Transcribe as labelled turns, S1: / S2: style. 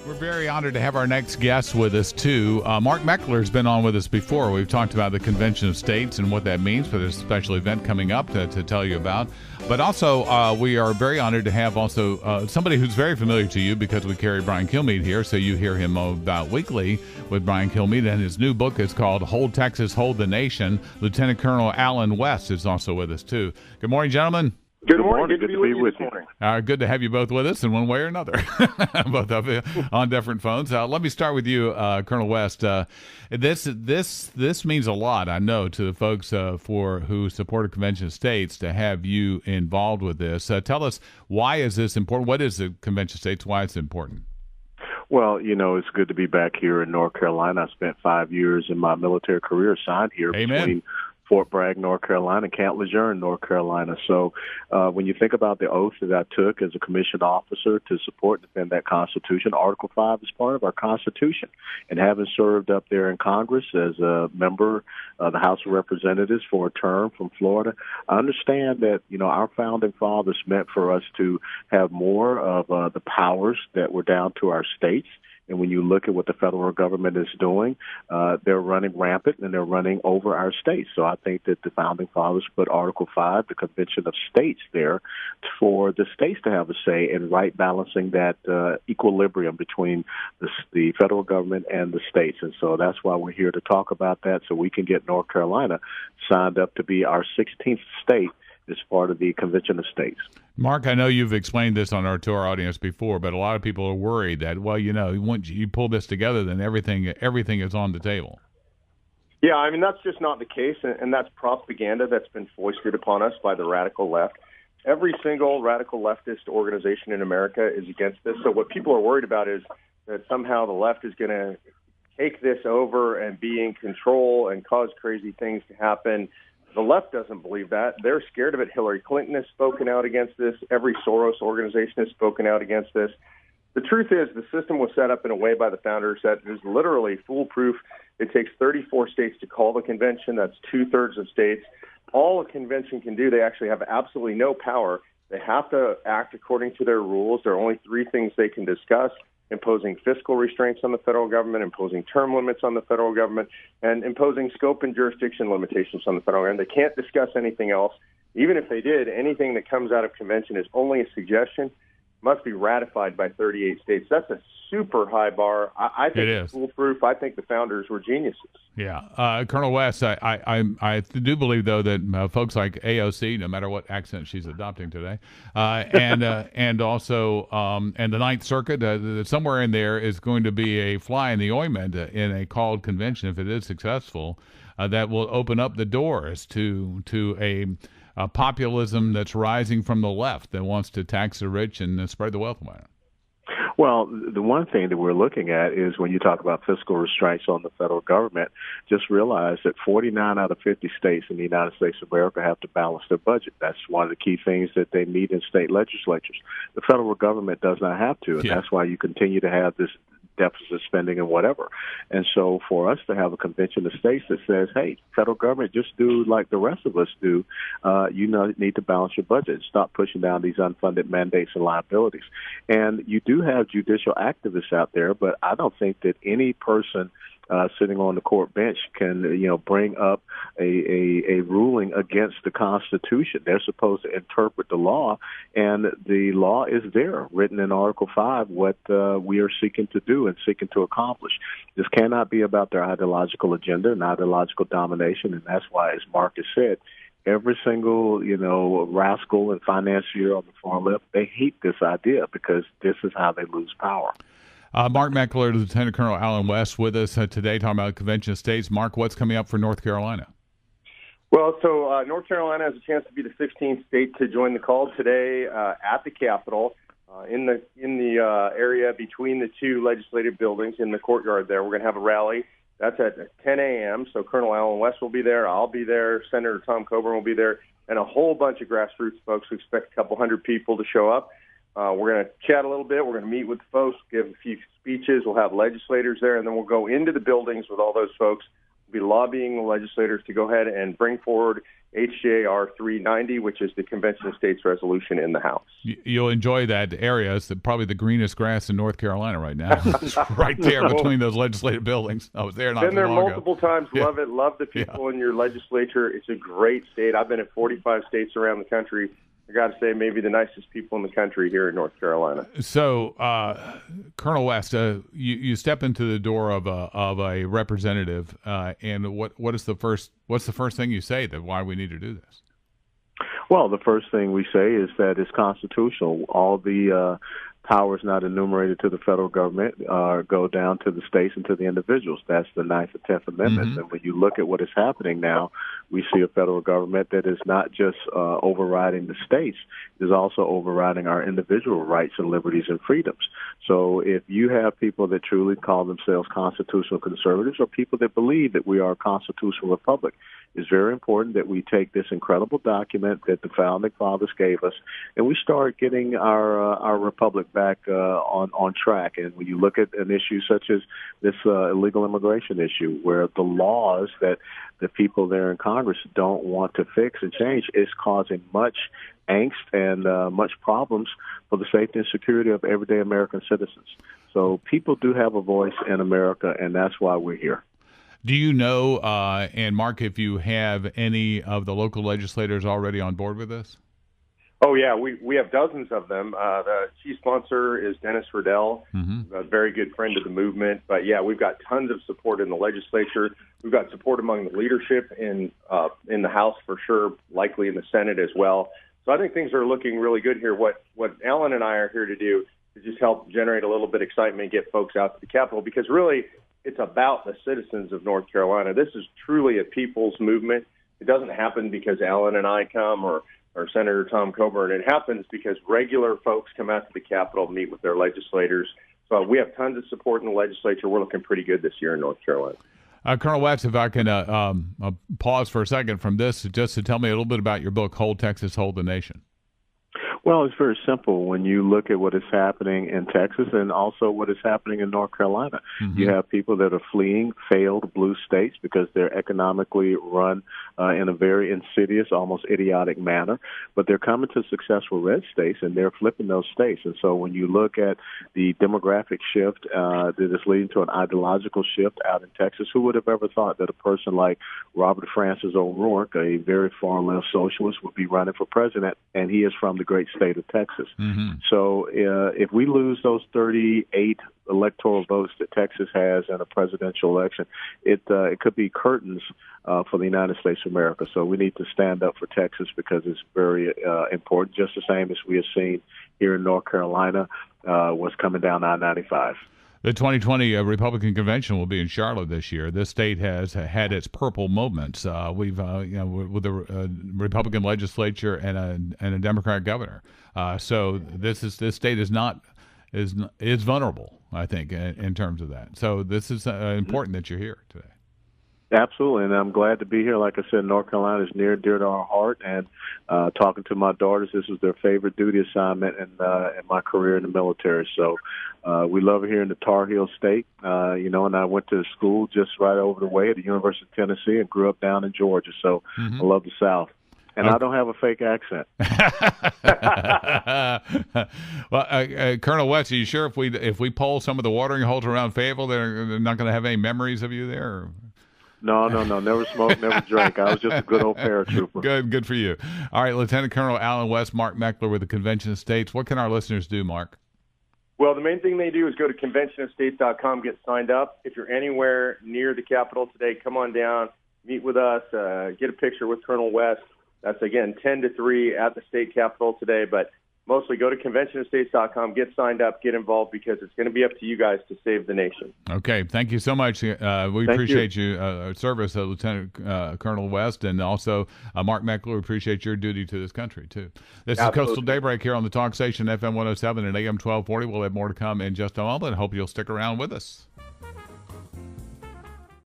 S1: We're very honored to have our next guest with us, too. Mark Meckler has been on with us before. We've talked about the Convention of States and what that means, but there's a special event coming up to tell you about. But also, we are very honored to have also somebody who's very familiar to you because we carry Brian Kilmeade here, so you hear him about weekly with Brian Kilmeade, and his new book is called Hold Texas, Hold the Nation. Lieutenant Colonel Alan West is also with us, too. Good morning, gentlemen.
S2: Good morning. Good to be with you.
S1: Good to have you both with us in one way or another, both of you on different phones. Let me start with you, Colonel West. This means a lot, I know, to the folks who support a Convention of States to have you involved with this. Tell us, why is this important? What is the Convention of States? Why it's important?
S2: Well, it's good to be back here in North Carolina. I spent 5 years in my military career assigned here between Fort Bragg, North Carolina, and Camp Lejeune, North Carolina. So when you think about the oath that I took as a commissioned officer to support and defend that Constitution, Article 5 is part of our Constitution. And having served up there in Congress as a member of the House of Representatives for a term from Florida, I understand that, our founding fathers meant for us to have more of the powers that were down to our states. And when you look at what the federal government is doing, they're running rampant and they're running over our states. So I think that the founding fathers put Article 5, the Convention of States, there for the states to have a say in right balancing that equilibrium between the federal government and the states. And so that's why we're here to talk about that, so we can get North Carolina signed up to be our 16th state as part of the Convention of States.
S1: Mark, I know you've explained this to our audience before, but a lot of people are worried that, once you pull this together, then everything is on the table.
S3: Yeah, I mean, that's just not the case, and that's propaganda that's been foisted upon us by the radical left. Every single radical leftist organization in America is against this. So what people are worried about is that somehow the left is going to take this over and be in control and cause crazy things to happen. The left doesn't believe that. They're scared of it. Hillary Clinton has spoken out against this. Every Soros organization has spoken out against this. The truth is the system was set up in a way by the founders that is literally foolproof. It takes 34 states to call the convention. That's two-thirds of states. All a convention can do, they actually have absolutely no power. They have to act according to their rules. There are only three things they can discuss: imposing fiscal restraints on the federal government, imposing term limits on the federal government, and imposing scope and jurisdiction limitations on the federal government. They can't discuss anything else. Even if they did, anything that comes out of convention is only a suggestion, must be ratified by 38 states. That's a super high bar. I think it's foolproof. I think the founders were geniuses.
S1: Yeah. Colonel West, I do believe, though, that folks like AOC, no matter what accent she's adopting today, and also and the Ninth Circuit, somewhere in there is going to be a fly in the ointment in a called convention, if it is successful, that will open up the doors to a populism that's rising from the left that wants to tax the rich and spread the wealth around.
S2: Well, the one thing that we're looking at is when you talk about fiscal restraints on the federal government, just realize that 49 out of 50 states in the United States of America have to balance their budget. That's one of the key things that they meet in state legislatures. The federal government does not have to, and that's why you continue to have this deficit spending and whatever. And so for us to have a convention of states that says, hey, federal government, just do like the rest of us do, need to balance your budget and stop pushing down these unfunded mandates and liabilities. And you do have judicial activists out there, but I don't think that any person sitting on the court bench can, bring up a ruling against the Constitution. They're supposed to interpret the law, and the law is there, written in Article 5, what we are seeking to do and seeking to accomplish. This cannot be about their ideological agenda and ideological domination, and that's why, as Mark has said, every single, rascal and financier on the far left, they hate this idea because this is how they lose power.
S1: Mark Meckler, Lieutenant Colonel Alan West, with us today talking about the Convention of States. Mark, what's coming up for North Carolina?
S3: Well, so North Carolina has a chance to be the 16th state to join the call today at the Capitol in the area between the two legislative buildings in the courtyard there. We're going to have a rally. That's at 10 a.m., so Colonel Alan West will be there. I'll be there. Senator Tom Coburn will be there, and a whole bunch of grassroots folks. We expect a couple hundred people to show up. We're going to chat a little bit. We're going to meet with the folks, give a few speeches. We'll have legislators there, and then we'll go into the buildings with all those folks. We'll be lobbying the legislators to go ahead and bring forward HJR 390, which is the Convention of States resolution in the House.
S1: You'll enjoy that area. It's probably the greenest grass in North Carolina right now. It's right there between those legislative buildings. I was there not
S3: been there
S1: too long
S3: multiple
S1: ago.
S3: times. Love it. Love the people in your legislature. It's a great state. I've been in 45 states around the country. I got to say, maybe the nicest people in the country here in North Carolina.
S1: So, Colonel West, you step into the door of a representative, and what's the first thing you say that why we need to do this?
S2: Well, the first thing we say is that it's constitutional. All the powers not enumerated to the federal government go down to the states and to the individuals. That's the 9th and 10th Amendments.
S1: Mm-hmm.
S2: And when you look at what is happening now, we see a federal government that is not just overriding the states, it is also overriding our individual rights and liberties and freedoms. So if you have people that truly call themselves constitutional conservatives or people that believe that we are a constitutional republic, it's very important that we take this incredible document that the founding fathers gave us and we start getting our republic back on track. And when you look at an issue such as this illegal immigration issue, where the laws that the people there in Congress don't want to fix and change, is causing much angst and much problems for the safety and security of everyday American citizens. So people do have a voice in America, and that's why we're here.
S1: Do you know, and Mark, if you have any of the local legislators already on board with this?
S3: Oh, yeah, we have dozens of them. The chief sponsor is Dennis Riddell, a very good friend of the movement. But, yeah, we've got tons of support in the legislature. We've got support among the leadership in the House for sure, likely in the Senate as well. So I think things are looking really good here. What Alan and I are here to do is just help generate a little bit of excitement, get folks out to the Capitol, because really it's about the citizens of North Carolina. This is truly a people's movement. It doesn't happen because Alan and I come or Senator Tom Coburn. It happens because regular folks come out to the Capitol, meet with their legislators. So we have tons of support in the legislature. We're looking pretty good this year in North Carolina.
S1: Colonel Watts, if I can pause for a second from this, just to tell me a little bit about your book, Hold Texas, Hold the Nation.
S2: Well, it's very simple. When you look at what is happening in Texas and also what is happening in North Carolina, you have people that are fleeing failed blue states because they're economically run in a very insidious, almost idiotic manner. But they're coming to successful red states, and they're flipping those states. And so when you look at the demographic shift that is leading to an ideological shift out in Texas, who would have ever thought that a person like Robert Francis O'Rourke, a very far-left socialist, would be running for president, and he is from the great state of Texas. So if we lose those 38 electoral votes that Texas has in a presidential election, it could be curtains for the United States of America. So we need to stand up for Texas because it's very important, just the same as we have seen here in North Carolina, what's coming down I-95.
S1: The 2020 Republican convention will be in Charlotte this year. This state has had its purple moments. We've, with a Republican legislature and a Democrat governor. So this state is vulnerable, I think, in terms of that. So this is important that you're here today.
S2: Absolutely, and I'm glad to be here. Like I said, North Carolina is near and dear to our heart, and talking to my daughters, this was their favorite duty assignment in my career in the military. So we love it here in the Tar Heel State, and I went to school just right over the way at the University of Tennessee and grew up down in Georgia. So I love the South. And I don't have a fake accent.
S1: Well, Colonel West, are you sure if we poll some of the watering holes around Fayetteville, they're not going to have any memories of you there? Or?
S2: No. Never smoked, never drank. I was just a good old paratrooper.
S1: Good for you. All right, Lieutenant Colonel Alan West, Mark Meckler with the Convention of States. What can our listeners do, Mark?
S3: Well, the main thing they do is go to conventionofstates.com, get signed up. If you're anywhere near the Capitol today, come on down, meet with us, get a picture with Colonel West. That's, again, 10 to 3 at the state capitol today. But mostly go to conventionofstates.com, get signed up, get involved, because it's going to be up to you guys to save the nation.
S1: Okay. Thank you so much. We appreciate you service, Lieutenant Colonel West, and also Mark Meckler. We appreciate your duty to this country, too. This is Coastal Daybreak here on the Talk Station, FM 107 and AM 1240. We'll have more to come in just a moment. Hope you'll stick around with us.